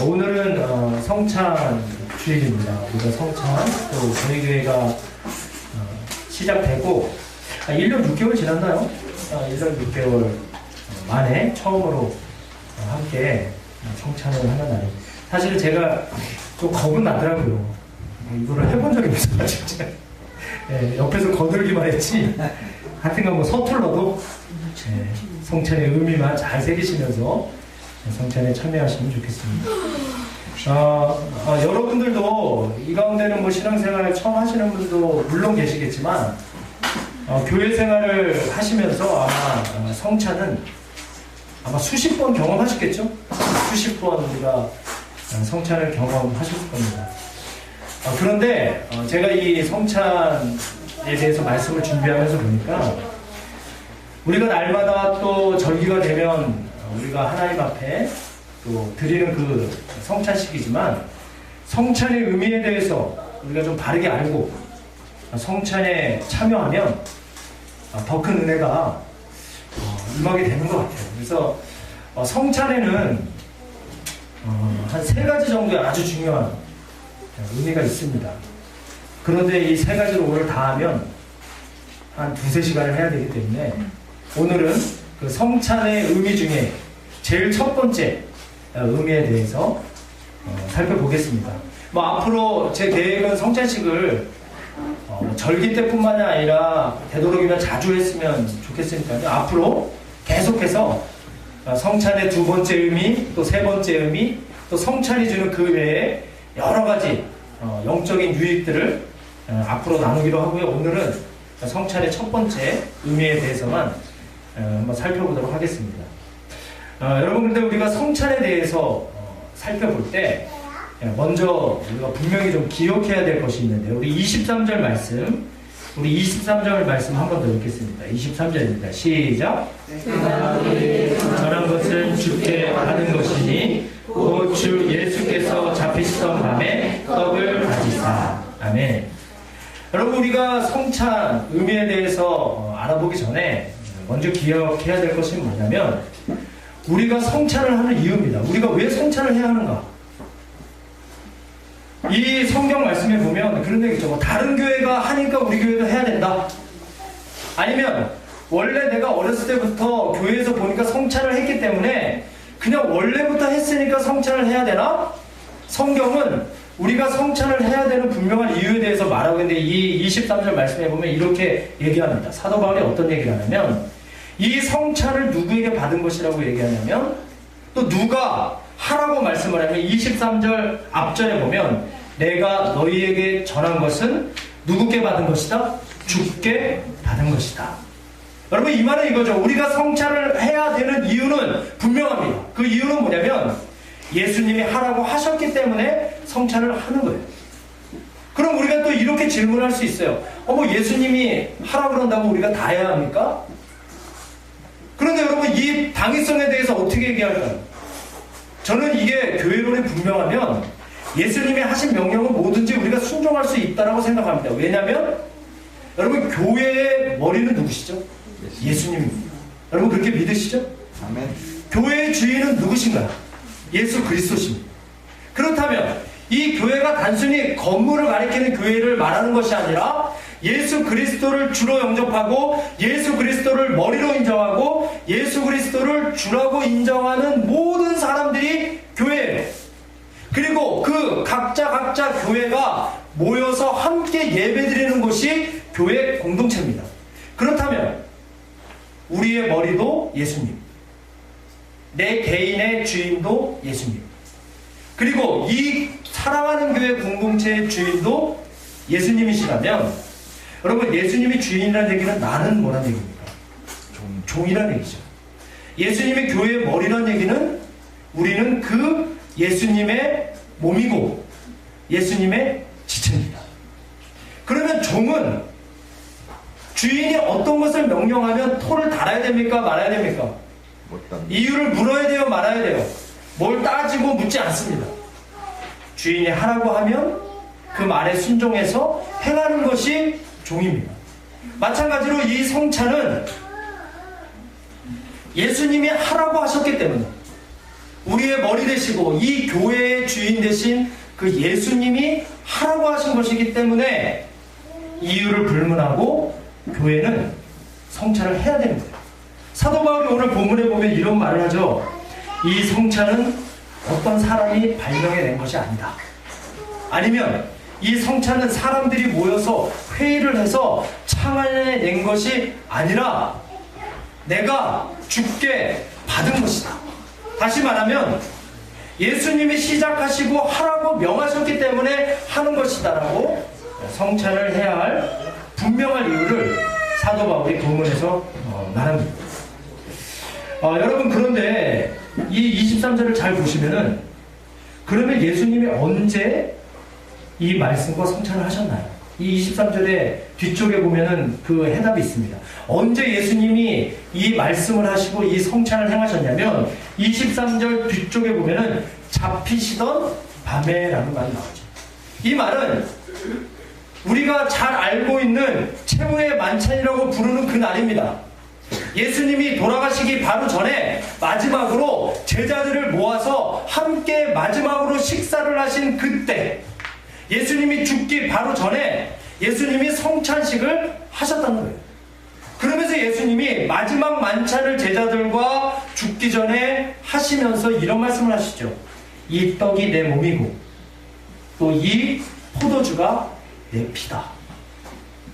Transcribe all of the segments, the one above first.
오늘은 성찬 주일입니다. 우리가 성찬, 또 저희 교회가 시작되고 1년 6개월 지났나요? 1년 6개월 만에 처음으로 함께 성찬을 하는 날이. 사실 제가 좀 겁은 나더라고요. 이거를 해본 적이 없어가지고 옆에서 거들기만 했지. 하여튼간 뭐 서툴러도 성찬의 의미만 잘 새기시면서 성찬에 참여하시면 좋겠습니다. 여러분들도 이 가운데는 뭐 신앙생활을 처음 하시는 분도 물론 계시겠지만 교회 생활을 하시면서 아마 성찬은 아마 수십 번 경험하셨겠죠? 수십 번 우리가 성찬을 경험하실 겁니다. 그런데 제가 이 성찬에 대해서 말씀을 준비하면서 보니까 우리가 날마다 또 절기가 되면 우리가 하나님 앞에 또 드리는 그 성찬식이지만 성찬의 의미에 대해서 우리가 좀 바르게 알고 성찬에 참여하면 더 큰 은혜가 임하게 되는 것 같아요. 그래서 성찬에는 한 3가지 정도의 아주 중요한 의미가 있습니다. 그런데 이 3가지를 오늘 다 하면 한 2-3시간을 해야 되기 때문에 오늘은 그 성찬의 의미 중에 제일 첫 번째 의미에 대해서 살펴보겠습니다. 뭐 앞으로 제 계획은 성찬식을 절기 때뿐만이 아니라 되도록이면 자주 했으면 좋겠으니까요. 앞으로 계속해서 성찬의 2번째 의미, 또 3번째 의미, 또 성찬이 주는 그 외에 여러 가지 영적인 유익들을 앞으로 나누기로 하고요. 오늘은 성찬의 첫 번째 의미에 대해서만 한번 살펴보도록 하겠습니다. 여러분, 근데 우리가 성찬에 대해서 살펴볼 때 먼저 우리가 분명히 좀 기억해야 될 것이 있는데 우리 23절 말씀, 우리 23절 말씀 한 번 더 읽겠습니다. 23절입니다. 시작. 전한 것은 주께 받은 것이니 곧 주 예수께서 잡히시던 밤에 떡을 가지사. 아멘. 여러분, 우리가 성찬 의미에 대해서 알아보기 전에 먼저 기억해야 될 것이 뭐냐면 우리가 성찬을 하는 이유입니다. 우리가 왜 성찬을 해야 하는가? 이 성경 말씀에 보면 그런 얘기 있죠. 뭐 다른 교회가 하니까 우리 교회도 해야 된다. 아니면 원래 내가 어렸을 때부터 교회에서 보니까 성찬을 했기 때문에 그냥 원래부터 했으니까 성찬을 해야 되나? 성경은 우리가 성찬을 해야 되는 분명한 이유에 대해서 말하고 있는데 이 23절 말씀에 보면 이렇게 얘기합니다. 사도 바울이 어떤 얘기를 하냐면 이 성찬을 누구에게 받은 것이라고 얘기하냐면 또 누가 하라고 말씀을 하면 23절 앞절에 보면 내가 너희에게 전한 것은 누구께 받은 것이다? 주께 받은 것이다. 여러분, 이 말은 이거죠. 우리가 성찬을 해야 되는 이유는 분명합니다. 그 이유는 뭐냐면 예수님이 하라고 하셨기 때문에 성찬을 하는 거예요. 그럼 우리가 또 이렇게 질문할 수 있어요. 뭐 예수님이 하라고 그런다고 우리가 다 해야 합니까? 그런데 여러분, 이 당위성에 대해서 어떻게 얘기할까요? 저는 이게 교회론이 분명하면 예수님이 하신 명령은 뭐든지 우리가 순종할 수 있다고 생각합니다. 왜냐하면 여러분, 교회의 머리는 누구시죠? 예수님입니다. 여러분, 그렇게 믿으시죠? 아멘. 교회의 주인은 누구신가요? 예수 그리스도십니다. 그렇다면 이 교회가 단순히 건물을 가리키는 교회를 말하는 것이 아니라 예수 그리스도를 주로 영접하고 예수 그리스도를 머리로 인정하고 예수 그리스도를 주라고 인정하는 모든 사람들이 교회예요. 그리고 그 각자 교회가 모여서 함께 예배드리는 것이 교회 공동체입니다. 그렇다면 우리의 머리도 예수님, 내 개인의 주인도 예수님, 그리고 이 사랑하는 교회 공동체의 주인도 예수님이시라면 여러분, 예수님이 주인이라는 얘기는 나는 뭐라는 얘기입니까? 종이라는 얘기죠. 예수님이 교회의 머리라는 얘기는 우리는 그 예수님의 몸이고 예수님의 지체입니다. 그러면 종은 주인이 어떤 것을 명령하면 토를 달아야 됩니까? 말아야 됩니까? 이유를 물어야 돼요? 말아야 돼요? 뭘 따지고 묻지 않습니다. 주인이 하라고 하면 그 말에 순종해서 행하는 것이 종입니다. 마찬가지로 이 성찬은 예수님이 하라고 하셨기 때문에 우리의 머리 되시고 이 교회의 주인 되신 그 예수님이 하라고 하신 것이기 때문에 이유를 불문하고 교회는 성찬을 해야 되는 거예요. 사도 바울이 오늘 본문에 보면 이런 말을 하죠. 이 성찬은 어떤 사람이 발명해낸 것이 아니다. 아니면 이 성찬은 사람들이 모여서 회의를 해서 창안해낸 것이 아니라 내가 주께 받은 것이다. 다시 말하면 예수님이 시작하시고 하라고 명하셨기 때문에 하는 것이다라고 성찬을 해야 할 분명한 이유를 사도 바울이 본문에서 말합니다. 여러분, 그런데 이 23절을 잘 보시면은 그러면 예수님이 언제 이 말씀과 성찬을 하셨나요? 이 23절의 뒤쪽에 보면은 그 해답이 있습니다. 언제 예수님이 이 말씀을 하시고 이 성찬을 행하셨냐면 23절 뒤쪽에 보면은 잡히시던 밤에라는 말이 나오죠. 이 말은 우리가 잘 알고 있는 최후의 만찬이라고 부르는 그 날입니다. 예수님이 돌아가시기 바로 전에 마지막으로 제자들을 모아서 함께 마지막으로 식사를 하신 그때, 예수님이 죽기 바로 전에 예수님이 성찬식을 하셨다는 거예요. 그러면서 예수님이 마지막 만찬을 제자들과 죽기 전에 하시면서 이런 말씀을 하시죠. 이 떡이 내 몸이고 또 이 포도주가 내 피다.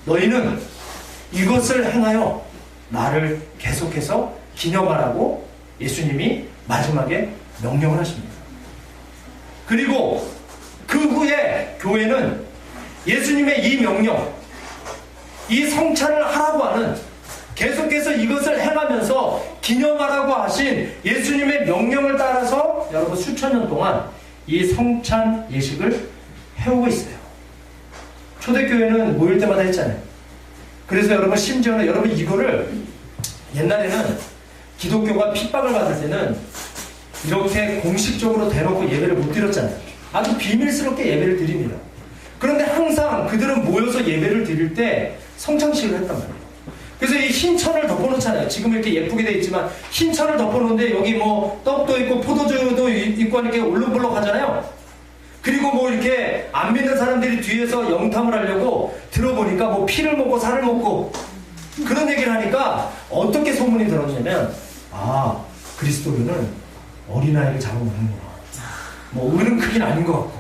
너희는 이것을 행하여 나를 계속해서 기념하라고 예수님이 마지막에 명령을 하십니다. 그리고 그 후에 교회는 예수님의 이 명령, 이 성찬을 하라고 하는, 계속해서 이것을 행하면서 기념하라고 하신 예수님의 명령을 따라서 여러분 수천 년 동안 이 성찬 예식을 해오고 있어요. 초대교회는 모일 때마다 했잖아요. 그래서 여러분 심지어는 여러분 이거를 옛날에는 기독교가 핍박을 받을 때는 이렇게 공식적으로 대놓고 예배를 못 드렸잖아요. 아주 비밀스럽게 예배를 드립니다. 그런데 항상 그들은 모여서 예배를 드릴 때 성찬식을 했단 말이에요. 그래서 이 흰 천을 덮어놓잖아요. 지금 이렇게 예쁘게 되어 있지만 흰 천을 덮어놓는데 여기 뭐 떡도 있고 포도주도 있고 이렇게 울렁불렁 하잖아요. 그리고 뭐 이렇게 안 믿는 사람들이 뒤에서 영탐을 하려고 들어보니까 뭐 피를 먹고 살을 먹고 그런 얘기를 하니까 어떻게 소문이 들었냐면, 아, 그리스도교는 어린아이를 잡아먹는구나. 뭐 은은 크긴 아닌 것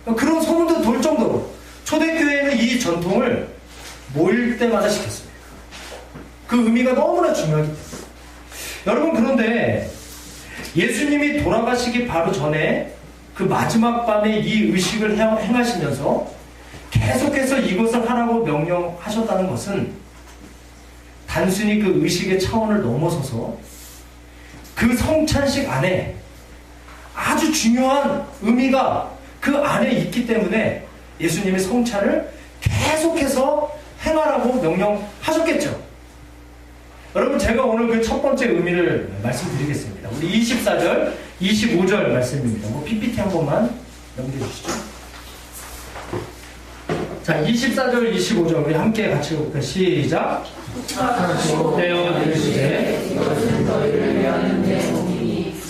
같고 그런 소문도 돌 정도로 초대교회는 이 전통을 모일 때마다 시켰습니다. 그 의미가 너무나 중요하기 때문에. 여러분, 그런데 예수님이 돌아가시기 바로 전에 그 마지막 밤에 이 의식을 행하시면서 계속해서 이것을 하라고 명령하셨다는 것은 단순히 그 의식의 차원을 넘어서서 그 성찬식 안에 아주 중요한 의미가 그 안에 있기 때문에 예수님이 성찬을 계속해서 행하라고 명령하셨겠죠. 여러분, 제가 오늘 그 첫 번째 의미를 말씀드리겠습니다. 우리 24절, 25절 말씀입니다. PPT 한 번만 넘겨주시죠. 자, 24절, 25절 우리 함께 같이 볼까요? 시작. 떼어 이르시되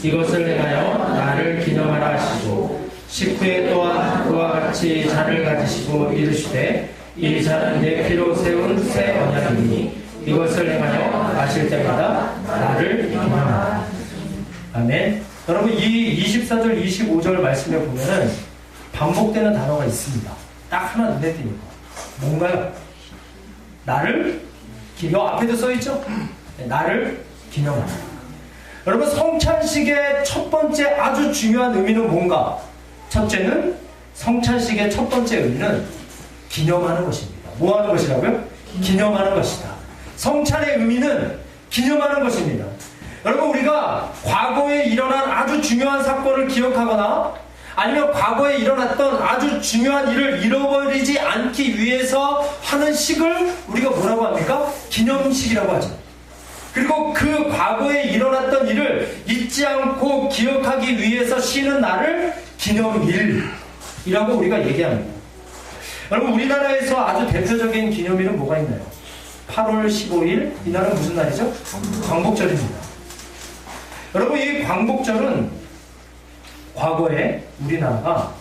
이것을 행하여 나를 기념하라 하시고, 식후에 또한 그와 같이 잔을 가지시고 이르시되 이 잔은 내 피로 세운 새 언약이니 이것을 행하여 마실 때마다 나를 기념하라. 아멘. 여러분, 이 24절, 25절 말씀에 보면은 반복되는 단어가 있습니다. 딱 하나 눈에 띄는 거. 뭔가요? 나를 기념. 앞에도 써있죠? 나를 기념하라. 여러분, 성찬식의 첫 번째 아주 중요한 의미는 뭔가? 첫째는, 성찬식의 첫 번째 의미는 기념하는 것입니다. 뭐 하는 것이라고요? 기념하는 것이다. 성찬의 의미는 기념하는 것입니다. 여러분, 우리가 과거에 일어난 아주 중요한 사건을 기억하거나 아니면 과거에 일어났던 아주 중요한 일을 잃어버리지 않기 위해서 하는 식을 우리가 뭐라고 합니까? 기념식이라고 하죠. 그리고 그 과거에 일어났던 일을 잊지 않고 기억하기 위해서 쉬는 날을 기념일이라고 우리가 얘기합니다. 여러분, 우리나라에서 아주 대표적인 기념일은 뭐가 있나요? 8월 15일, 이날은 무슨 날이죠? 광복절입니다. 여러분, 이 광복절은 과거에 우리나라가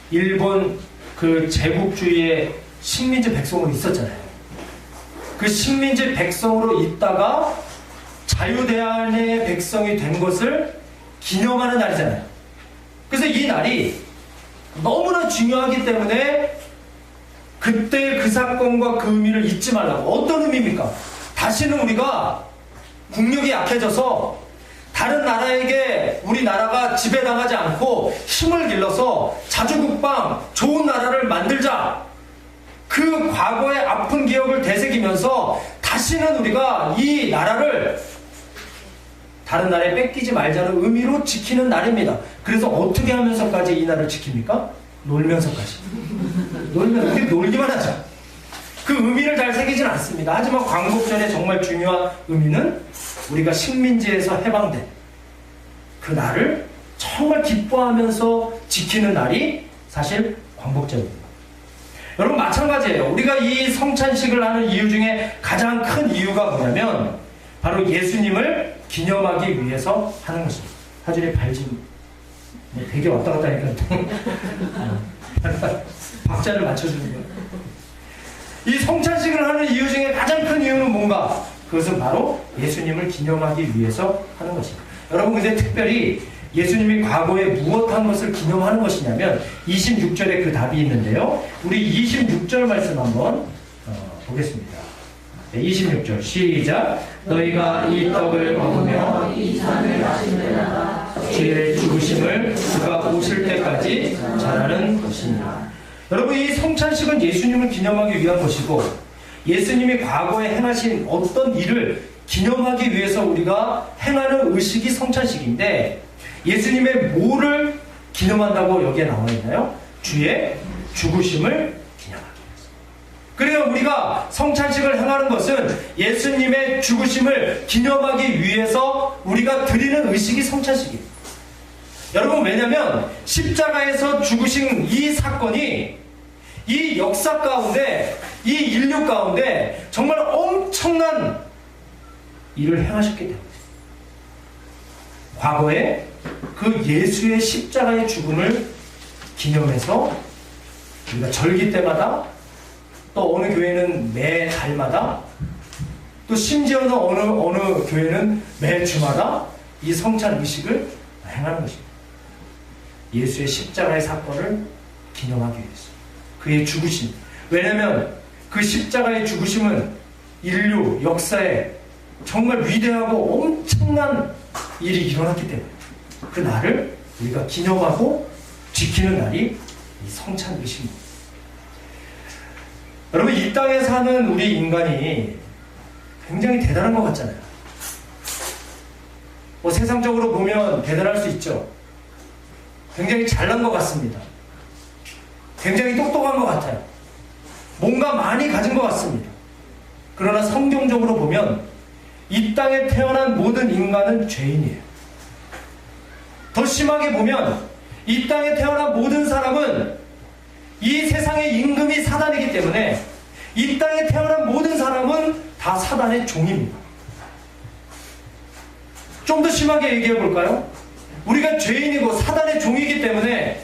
일본 그 제국주의의 식민지 백성으로 있었잖아요. 그 식민지 백성으로 있다가 자유대한의 백성이 된 것을 기념하는 날이잖아요. 그래서 이 날이 너무나 중요하기 때문에 그때 그 사건과 그 의미를 잊지 말라고. 어떤 의미입니까? 다시는 우리가 국력이 약해져서 다른 나라에게 우리나라가 지배당하지 않고 힘을 길러서 자주국방 좋은 나라를 만들자. 그 과거의 아픈 기억을 되새기면서 다시는 우리가 이 나라를 다른 나라에 뺏기지 말자는 의미로 지키는 날입니다. 그래서 어떻게 하면서까지 이 날을 지킵니까? 놀면서까지. 우리 놀기만 하자. 그 의미를 잘 새기진 않습니다. 하지만 광복절의 정말 중요한 의미는 우리가 식민지에서 해방된 그 날을 정말 기뻐하면서 지키는 날이 사실 광복절입니다. 여러분, 마찬가지예요. 우리가 이 성찬식을 하는 이유 중에 가장 큰 이유가 뭐냐면 바로 예수님을 기념하기 위해서 하는 것입니다. 하준이 발좀 되게 왔다 갔다 하니까 박자를 맞춰주는 거예요. 이 성찬식을 하는 이유 중에 가장 큰 이유는 뭔가? 그것은 바로 예수님을 기념하기 위해서 하는 것입니다. 여러분, 근데 특별히 예수님이 과거에 무엇한 것을 기념하는 것이냐면 26절에 그 답이 있는데요. 우리 26절 말씀 한번 보겠습니다. 26절 시작. 너희가 이 떡을 먹으며 이 잔을 마실 때마다 주의 죽으심을 그가 오실 때까지 전하는 것입니다. 여러분, 이 성찬식은 예수님을 기념하기 위한 것이고 예수님이 과거에 행하신 어떤 일을 기념하기 위해서 우리가 행하는 의식이 성찬식인데 예수님의 뭐를 기념한다고 여기에 나와 있나요? 주의 죽으심을 기념하기 위해서. 그래요, 우리가 성찬식을 행하는 것은 예수님의 죽으심을 기념하기 위해서 우리가 드리는 의식이 성찬식입니다. 여러분, 왜냐면 십자가에서 죽으신 이 사건이 이 역사 가운데, 이 인류 가운데 정말 엄청난 일을 행하셨기 때문에 과거에 그 예수의 십자가의 죽음을 기념해서 우리가 절기 때마다 또 어느 교회는 매 달마다 또 심지어는 어느 교회는 매 주마다 이 성찬 의식을 행하는 것입니다. 예수의 십자가의 사건을 기념하기 위해서 그의 죽으심. 왜냐하면 그 십자가의 죽으심은 인류 역사에 정말 위대하고 엄청난 일이 일어났기 때문에 그 날을 우리가 기념하고 지키는 날이 이 성찬 의식입니다. 여러분, 이 땅에 사는 우리 인간이 굉장히 대단한 것 같잖아요. 뭐 세상적으로 보면 대단할 수 있죠. 굉장히 잘난 것 같습니다. 굉장히 똑똑한 것 같아요. 뭔가 많이 가진 것 같습니다. 그러나 성경적으로 보면 이 땅에 태어난 모든 인간은 죄인이에요. 더 심하게 보면 이 땅에 태어난 모든 사람은 이 세상의 임금이 사단이기 때문에 이 땅에 태어난 모든 사람은 다 사단의 종입니다. 좀 더 심하게 얘기해 볼까요? 우리가 죄인이고 사단의 종이기 때문에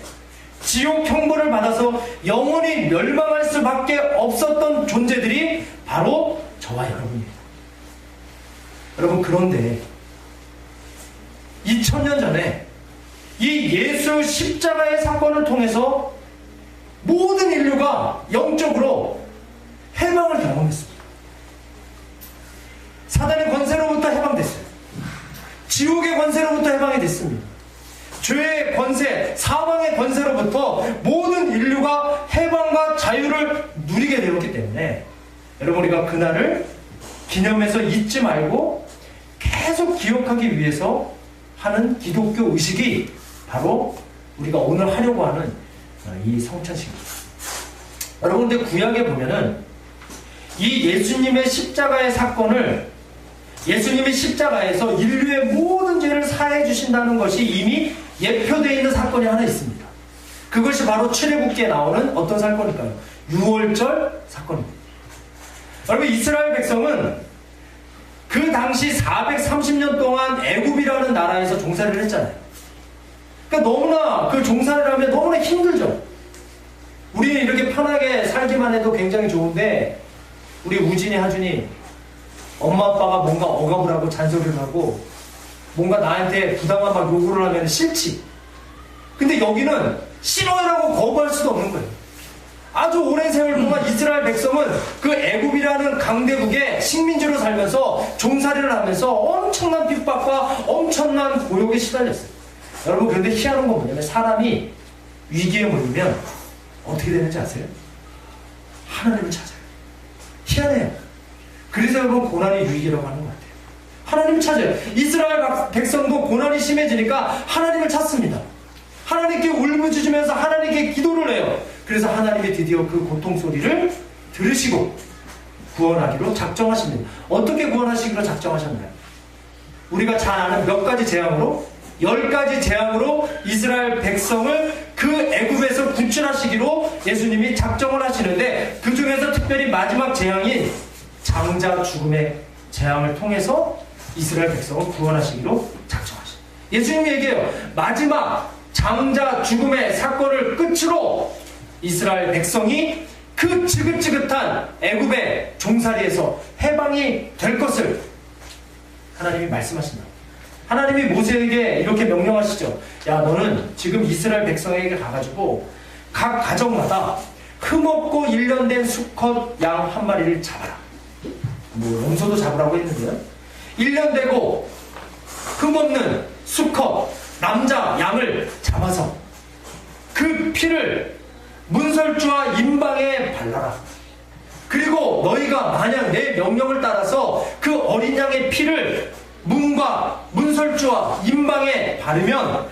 지옥 형벌을 받아서 영원히 멸망할 수밖에 없었던 존재들이 바로 저와 여러분입니다. 여러분, 그런데 2000년 전에 이 예수 십자가의 사건을 통해서 모든 인류가 영적으로 해방을 경험했습니다. 사단의 권세로부터 해방됐어요. 지옥의 권세로부터 해방이 됐습니다. 죄의 권세, 사망의 권세로부터 모든 인류가 해방과 자유를 누리게 되었기 때문에 여러분, 우리가 그날을 기념해서 잊지 말고 계속 기억하기 위해서 하는 기독교 의식이 바로 우리가 오늘 하려고 하는 이 성찬식입니다. 여러분, 근데 구약에 보면은 이 예수님의 십자가의 사건을 예수님이 십자가에서 인류의 모든 죄를 사해 주신다는 것이 이미 예표되어 있는 사건이 하나 있습니다. 그것이 바로 출애굽기에 나오는 어떤 사건일까요? 유월절 사건입니다. 여러분, 이스라엘 백성은 그 당시 430년 동안 애굽이라는 나라에서 종살이를 했잖아요. 그러니까 너무나 그 종살이를 하면 너무나 힘들죠. 우리는 이렇게 편하게 살기만 해도 굉장히 좋은데 우리 우진이, 하준이 엄마 아빠가 뭔가 억압을 하고 잔소리를 하고 뭔가 나한테 부당한 막 요구를 하면 싫지. 근데 여기는 싫어요라고 거부할 수도 없는 거예요. 아주 오랜 세월 동안 이스라엘 백성은 그 애굽이라는 강대국의 식민지로 살면서 종살이를 하면서 엄청난 핍박과 엄청난 고욕에 시달렸어요. 여러분, 그런데 희한한 건 뭐냐면 사람이 위기에 몰리면 어떻게 되는지 아세요? 하나님을 찾아요. 희한해요. 그래서 여러분 고난이 위기라고 하는 것 같아요. 하나님을 찾아요. 이스라엘 백성도 고난이 심해지니까 하나님을 찾습니다. 하나님께 울부짖으면서 하나님께 기도를 해요. 그래서 하나님이 드디어 그 고통 소리를 들으시고 구원하기로 작정하십니다. 어떻게 구원하시기로 작정하셨나요? 우리가 잘 아는 몇 가지 재앙으로, 10가지 재앙으로 이스라엘 백성을 그 애굽에서 구출하시기로 예수님이 작정을 하시는데, 그 중에서 특별히 마지막 재앙인 장자 죽음의 재앙을 통해서 이스라엘 백성을 구원하시기로 작정하십니다. 예수님이 얘기해요. 마지막 장자 죽음의 사건을 끝으로 이스라엘 백성이 그 지긋지긋한 애굽의 종살이에서 해방이 될 것을 하나님이 말씀하신다. 하나님이 모세에게 이렇게 명령하시죠. 야, 너는 지금 이스라엘 백성에게 가가지고 각 가정마다 흠없고 1년 된 수컷 양 한 마리를 잡아라. 뭐 염소도 잡으라고 했는데요. 1년 되고 흠없는 수컷 남자 양을 잡아서 그 피를 문설주와 임방에 발라라. 그리고 너희가 만약 내 명령을 따라서 그 어린 양의 피를 문과 문설주와 임방에 바르면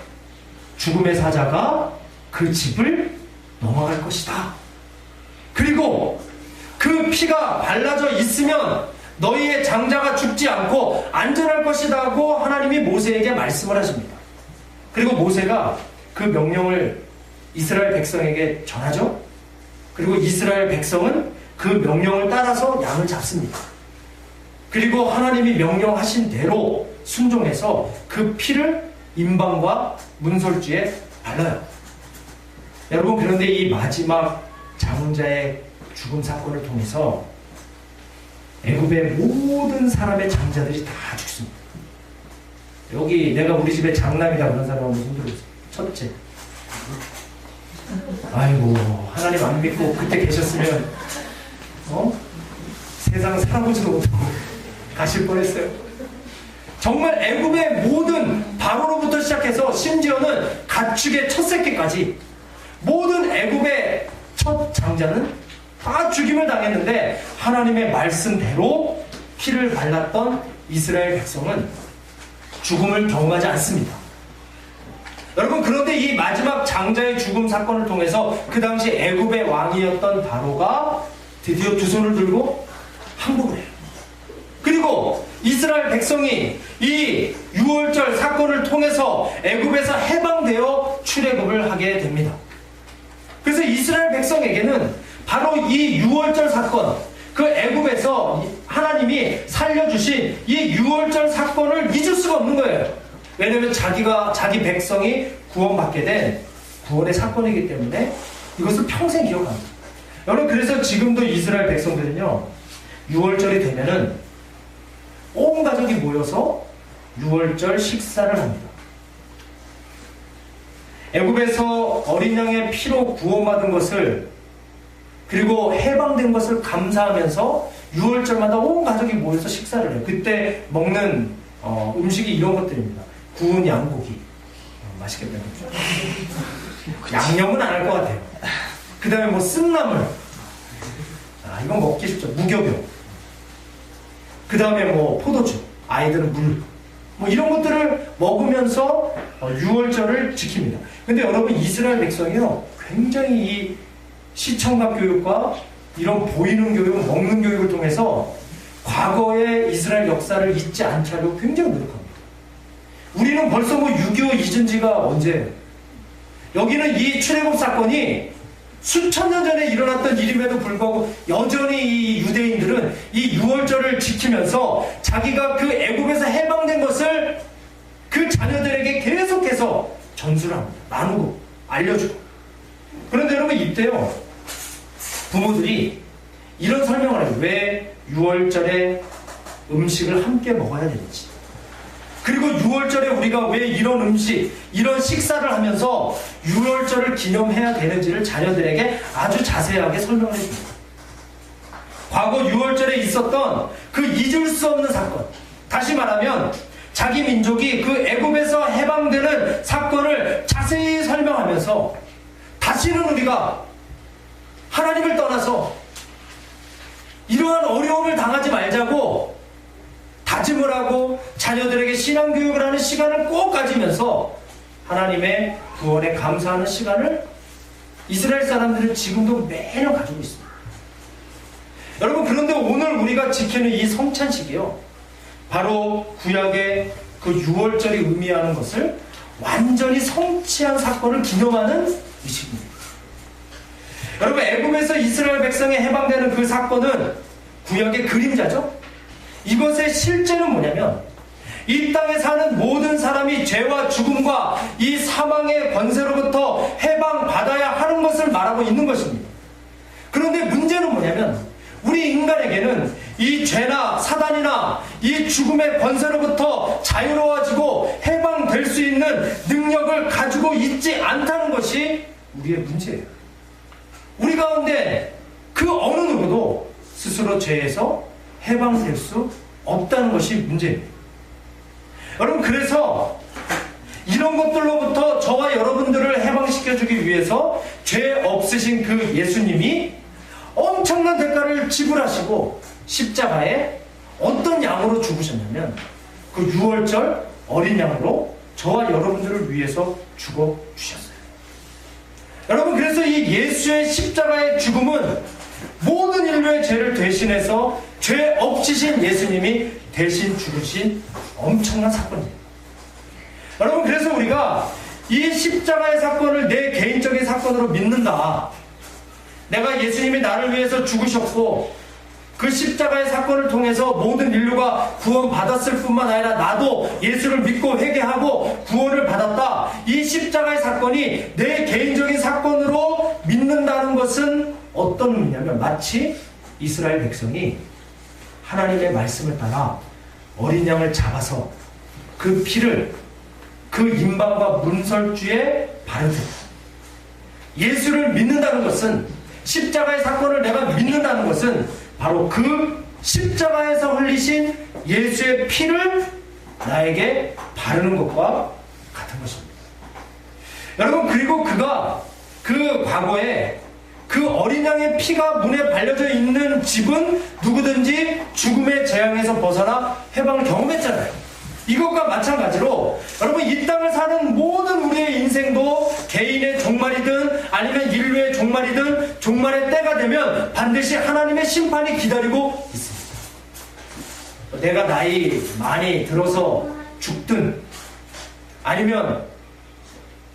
죽음의 사자가 그 집을 넘어갈 것이다. 그리고 그 피가 발라져 있으면 너희의 장자가 죽지 않고 안전할 것이다 하고 하나님이 모세에게 말씀을 하십니다. 그리고 모세가 그 명령을 이스라엘 백성에게 전하죠. 그리고 이스라엘 백성은 그 명령을 따라서 양을 잡습니다. 그리고 하나님이 명령하신 대로 순종해서 그 피를 임방과 문설주에 발라요. 여러분, 그런데 이 마지막 장자의 죽음 사건을 통해서 애굽의 모든 사람의 장자들이 다 죽습니다. 여기 내가 우리 집에 장남이다 그런 사람 한번 손들어보세요. 첫째. 아이고, 하나님 안 믿고 그때 계셨으면 세상 살아보지도 못하고 가실 뻔했어요. 정말 애굽의 모든 바로로부터 시작해서 심지어는 가축의 첫 새끼까지 모든 애굽의 첫 장자는 다 죽임을 당했는데 하나님의 말씀대로 피를 발랐던 이스라엘 백성은 죽음을 경험하지 않습니다. 여러분, 그런데 이 마지막 장자의 죽음 사건을 통해서 그 당시 애굽의 왕이었던 바로가 드디어 두 손을 들고 항복을 해요. 그리고 이스라엘 백성이 이 유월절 사건을 통해서 애굽에서 해방되어 출애굽을 하게 됩니다. 그래서 이스라엘 백성에게는 바로 이 유월절 사건, 그 애굽에서 하나님이 살려주신 이 유월절 사건을 잊을 수가 없는 거예요. 왜냐하면 자기 백성이 구원받게 된 구원의 사건이기 때문에 이것을 평생 기억합니다. 여러분, 그래서 지금도 이스라엘 백성들은요, 유월절이 되면은 온 가족이 모여서 유월절 식사를 합니다. 애굽에서 어린 양의 피로 구원받은 것을, 그리고 해방된 것을 감사하면서 유월절마다 온 가족이 모여서 식사를 해요. 그때 먹는 음식이 이런 것들입니다. 구운 양고기. 맛있겠다. 양념은 안 할 것 같아요. 그 다음에 뭐 쓴나물. 이건 먹기 쉽죠. 무교병. 그 다음에 뭐 포도주. 아이들은 물. 뭐 이런 것들을 먹으면서 유월절을 지킵니다. 근데 여러분, 이스라엘 백성이요, 굉장히 이 시청각 교육과 이런 보이는 교육, 먹는 교육을 통해서 과거의 이스라엘 역사를 잊지 않게 하려고 굉장히 노력합니다. 우리는 벌써 뭐 6.25 잊은 지가 언제예요? 여기는 이 출애굽 사건이 수천 년 전에 일어났던 일임에도 불구하고 여전히 이 유대인들은 이 유월절을 지키면서 자기가 그 애굽에서 해방된 것을 그 자녀들에게 계속해서 전수를 합니다. 나누고 알려주고. 그런데 여러분, 이때요 부모들이 이런 설명을 해요. 왜 유월절에 음식을 함께 먹어야 되는지, 그리고 유월절에 우리가 왜 이런 음식, 이런 식사를 하면서 유월절을 기념해야 되는지를 자녀들에게 아주 자세하게 설명을 해줍니다. 과거 유월절에 있었던 그 잊을 수 없는 사건, 다시 말하면 자기 민족이 그 애굽에서 해방되는 사건을 자세히 설명하면서 다시는 우리가 하나님을 떠나서 이러한 어려움을 당하지 말자고 다짐을 하고 자녀들에게 신앙교육을 하는 시간을 꼭 가지면서 하나님의 구원에 감사하는 시간을 이스라엘 사람들은 지금도 매년 가지고 있습니다. 여러분, 그런데 오늘 우리가 지키는 이 성찬식이요, 바로 구약의 그 유월절이 의미하는 것을 완전히 성취한 사건을 기념하는 의식입니다. 여러분, 애굽에서 이스라엘 백성이 해방되는 그 사건은 구약의 그림자죠. 이것의 실제는 뭐냐면 이 땅에 사는 모든 사람이 죄와 죽음과 이 사망의 권세로부터 해방받아야 하는 것을 말하고 있는 것입니다. 그런데 문제는 뭐냐면 우리 인간에게는 이 죄나 사단이나 이 죽음의 권세로부터 자유로워지고 해방될 수 있는 능력을 가지고 있지 않다는 것이 우리의 문제예요. 우리 가운데 그 어느 누구도 스스로 죄에서 해방될 수 없다는 것이 문제입니다. 여러분, 그래서 이런 것들로부터 저와 여러분들을 해방시켜주기 위해서 죄 없으신 그 예수님이 엄청난 대가를 지불하시고 십자가에 어떤 양으로 죽으셨냐면 그 유월절 어린 양으로 저와 여러분들을 위해서 죽어주셨어요. 여러분, 그래서 이 예수의 십자가의 죽음은 모든 인류의 죄를 대신해서 죄 없으신 예수님이 대신 죽으신 엄청난 사건이에요. 여러분, 그래서 우리가 이 십자가의 사건을 내 개인적인 사건으로 믿는다. 내가 예수님이 나를 위해서 죽으셨고 그 십자가의 사건을 통해서 모든 인류가 구원받았을 뿐만 아니라 나도 예수를 믿고 회개하고 구원을 받았다. 이 십자가의 사건이 내 개인적인 사건으로 믿는다는 것은 어떤 의미냐면 마치 이스라엘 백성이 하나님의 말씀을 따라 어린 양을 잡아서 그 피를 그 임방과 문설주에 바르듯 예수를 믿는다는 것은, 십자가의 사건을 내가 믿는다는 것은 바로 그 십자가에서 흘리신 예수의 피를 나에게 바르는 것과 같은 것입니다. 여러분, 그리고 그가 그 과거에 그 어린 양의 피가 문에 발려져 있는 집은 누구든지 죽음의 재앙에서 벗어나 해방을 경험했잖아요. 이것과 마찬가지로 여러분, 이 땅을 사는 모든 우리의 인생도 개인의 종말이든 아니면 인류의 종말이든 종말의 때가 되면 반드시 하나님의 심판이 기다리고 있습니다. 내가 나이 많이 들어서 죽든 아니면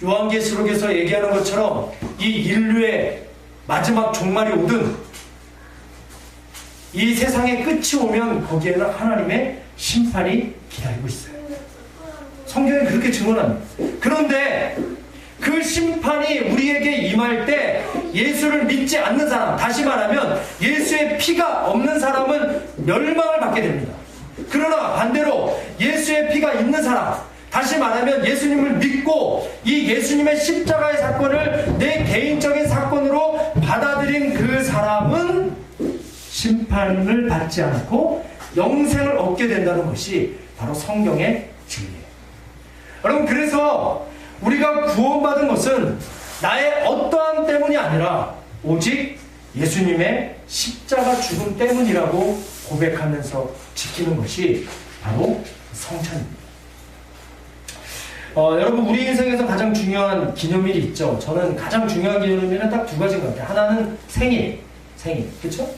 요한계시록에서 얘기하는 것처럼 이 인류의 마지막 종말이 오든 이 세상의 끝이 오면 거기에는 하나님의 심판이 기다리고 있어요. 성경이 그렇게 증언합니다. 그런데 그 심판이 우리에게 임할 때 예수를 믿지 않는 사람, 다시 말하면 예수의 피가 없는 사람은 멸망을 받게 됩니다. 그러나 반대로 예수의 피가 있는 사람, 다시 말하면 예수님을 믿고 이 예수님의 십자가의 사건을 내 개인적인 사건으로 받아들인 그 사람은 심판을 받지 않고 영생을 얻게 된다는 것이 바로 성경의 진리예요. 여러분, 그래서 우리가 구원받은 것은 나의 어떠함 때문이 아니라 오직 예수님의 십자가 죽음 때문이라고 고백하면서 지키는 것이 바로 성찬입니다. 여러분, 우리 인생에서 가장 중요한 기념일이 있죠. 저는 가장 중요한 기념일은 딱 두 가지인 것 같아요. 하나는 생일, 그쵸?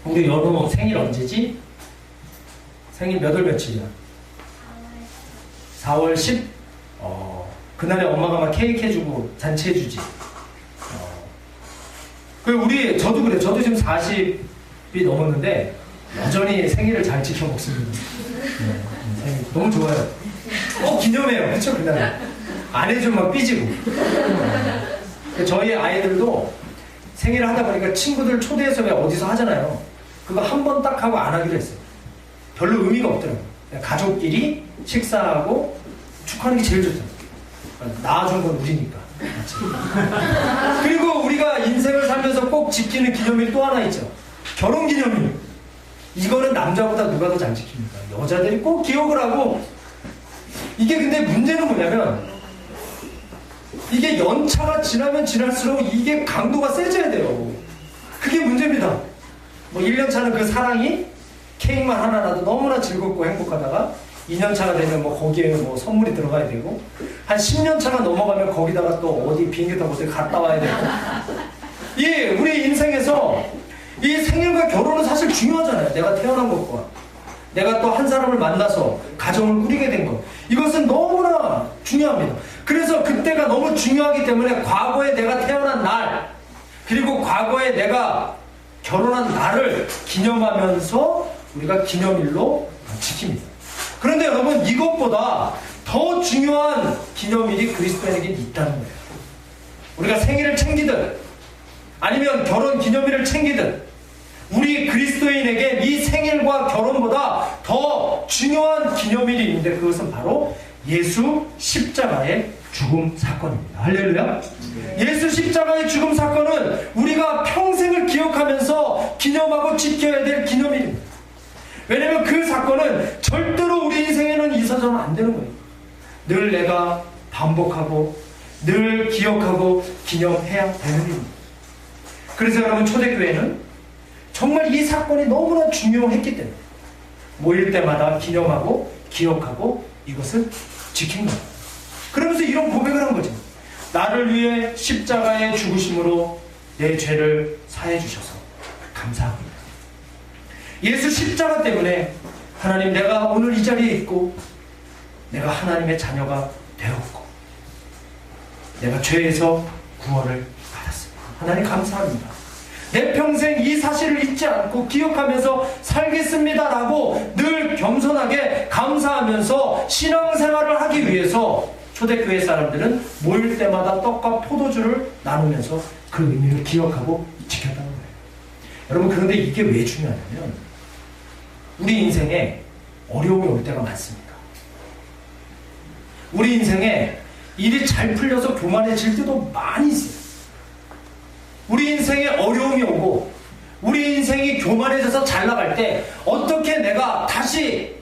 우리 여름 생일 언제지? 생일 몇 월 며칠이야? 4월 10? 그날에 엄마가 막 케이크 해주고 잔치해주지. 저도 그래요. 저도 지금 40이 넘었는데 여전히 생일을 잘 지켜 먹습니다. 네, 생일 너무 좋아요. 기념해요. 그쵸? 그날 안 해주면 막 삐지고. 저희 아이들도 생일을 하다 보니까 친구들 초대해서 왜 어디서 하잖아요. 그거 한 번 딱 하고 안 하기로 했어요. 별로 의미가 없더라고요. 가족끼리 식사하고 축하하는 게 제일 좋잖아요. 낳아준 건 우리니까. 그리고 우리가 인생을 살면서 꼭 지키는 기념일 또 하나 있죠. 결혼기념일. 이거는 남자보다 누가 더 잘 지킵니까? 여자들이 꼭 기억을 하고. 이게 근데 문제는 뭐냐면 이게 연차가 지나면 지날수록 이게 강도가 세져야 돼요. 그게 문제입니다. 1년 차는 그 사랑이 케이크만 하나 나도 너무나 즐겁고 행복하다가 2년 차가 되면 거기에 선물이 들어가야 되고 한 10년 차가 넘어가면 거기다가 또 어디 비행기 타고 어디 갔다 와야 되고 우리 인생에서 이 생일과 결혼은 사실 중요하잖아요. 내가 태어난 것과 내가 또 한 사람을 만나서 가정을 꾸리게 된 것 이것은 너무나 중요합니다. 그래서 그때가 너무 중요하기 때문에 과거에 내가 태어난 날 그리고 과거에 내가 결혼한 날을 기념하면서 우리가 기념일로 지킵니다. 그런데 여러분 이것보다 더 중요한 기념일이 그리스도인에게 있다는 거예요. 우리가 생일을 챙기든 아니면 결혼 기념일을 챙기든 우리 그리스도인에게 이 생일과 결혼보다 더 중요한 기념일이 있는데 그것은 바로 예수 십자가의 죽음 사건입니다. 할렐루야. 예수 십자가의 죽음 사건은 우리가 평생을 기억하면서 기념하고 지켜야 될 기념일입니다. 왜냐하면 그 사건은 절대로 우리 인생에는 잊어서는 안 되는 거예요. 늘 내가 반복하고 늘 기억하고 기념해야 되는 일입니다. 그래서 여러분 초대교회는 정말 이 사건이 너무나 중요했기 때문에 모일 때마다 기념하고 기억하고 이것을 지킨 겁니다. 그러면서 이런 고백을 한 거죠. 나를 위해 십자가에 죽으심으로 내 죄를 사해 주셔서 감사합니다. 예수 십자가 때문에 하나님 내가 오늘 이 자리에 있고 내가 하나님의 자녀가 되었고 내가 죄에서 구원을 받았습니다. 하나님 감사합니다. 내 평생 이 사실을 잊지 않고 기억하면서 살겠습니다라고 늘 겸손하게 감사하면서 신앙생활을 하기 위해서 초대교회 사람들은 모일 때마다 떡과 포도주를 나누면서 그 의미를 기억하고 지켰다는 거예요. 여러분 그런데 이게 왜 중요하냐면 우리 인생에 어려움이 올 때가 많습니다. 우리 인생에 일이 잘 풀려서 교만해질 때도 많이 있어요. 우리 인생에 어려움이 오고 우리 인생이 교만해져서 잘 나갈 때 어떻게 내가 다시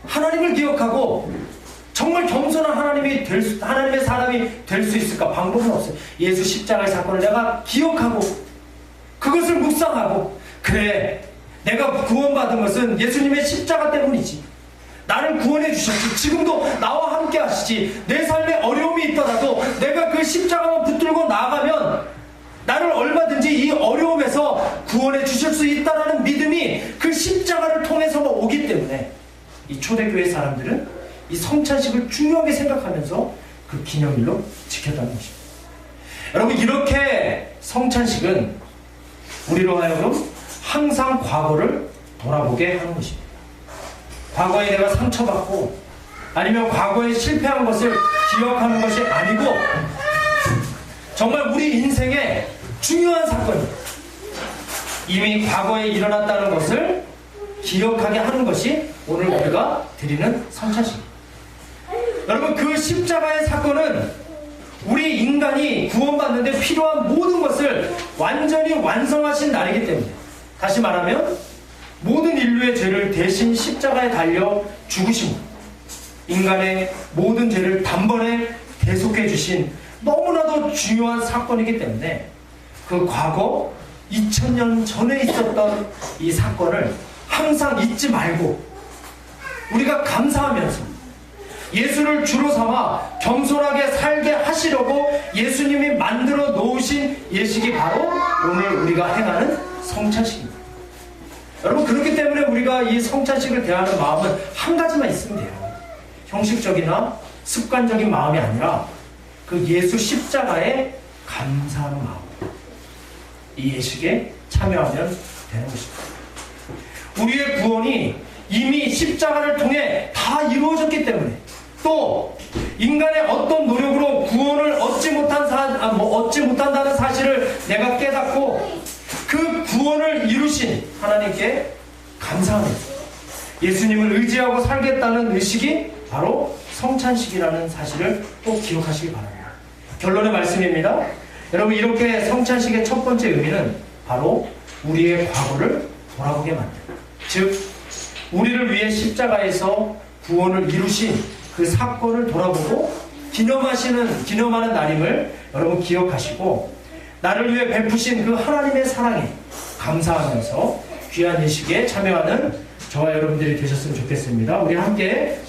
하나님을 기억하고 정말 겸손한 하나님의 사람이 될 수 있을까? 방법은 없어요. 예수 십자가의 사건을 내가 기억하고 그것을 묵상하고 그래 내가 구원받은 것은 예수님의 십자가 때문이지. 나를 구원해 주셨지. 지금도 나와 함께 하시지. 내 삶에 어려움이 있더라도 내가 그 십자가만 붙들고 나아가면 나를 얼마든지 이 어려움에서 구원해 주실 수 있다는 믿음이 그 십자가를 통해서만 오기 때문에 이 초대교회 사람들은 이 성찬식을 중요하게 생각하면서 그 기념일로 지켰다는 것입니다. 여러분 이렇게 성찬식은 우리로 하여금 항상 과거를 돌아보게 하는 것입니다. 과거에 내가 상처받고 아니면 과거에 실패한 것을 기억하는 것이 아니고 정말 우리 인생에 중요한 사건이 이미 과거에 일어났다는 것을 기억하게 하는 것이 오늘 우리가 드리는 성찬식입니다. 여러분 그 십자가의 사건은 우리 인간이 구원받는데 필요한 모든 것을 완전히 완성하신 날이기 때문에 다시 말하면 모든 인류의 죄를 대신 십자가에 달려 죽으심으로 인간의 모든 죄를 단번에 대속해 주신 너무나도 중요한 사건이기 때문에 그 과거 2000년 전에 있었던 이 사건을 항상 잊지 말고 우리가 감사하면서 예수를 주로 삼아 겸손하게 살게 하시려고 예수님이 만들어 놓으신 예식이 바로 오늘 우리가 행하는 성찬식입니다. 여러분 그렇기 때문에 우리가 이 성찬식을 대하는 마음은 한 가지만 있으면 돼요. 형식적이나 습관적인 마음이 아니라 그 예수 십자가에 감사하는 마음. 이 예식에 참여하면 되는 것입니다. 우리의 구원이 이미 십자가를 통해 다 이루어졌기 때문에, 또 인간의 어떤 노력으로 구원을 얻지 못한다는 사실을 내가 깨닫고 그 구원을 이루신 하나님께 감사합니다. 예수님을 의지하고 살겠다는 의식이 바로 성찬식이라는 사실을 꼭 기억하시기 바랍니다. 결론의 말씀입니다. 여러분, 이렇게 성찬식의 첫 번째 의미는 바로 우리의 과거를 돌아보게 만듭니다. 즉, 우리를 위해 십자가에서 구원을 이루신 그 사건을 돌아보고 기념하는 날임을 여러분 기억하시고, 나를 위해 베푸신 그 하나님의 사랑에 감사하면서 귀한 예식에 참여하는 저와 여러분들이 되셨으면 좋겠습니다. 우리 함께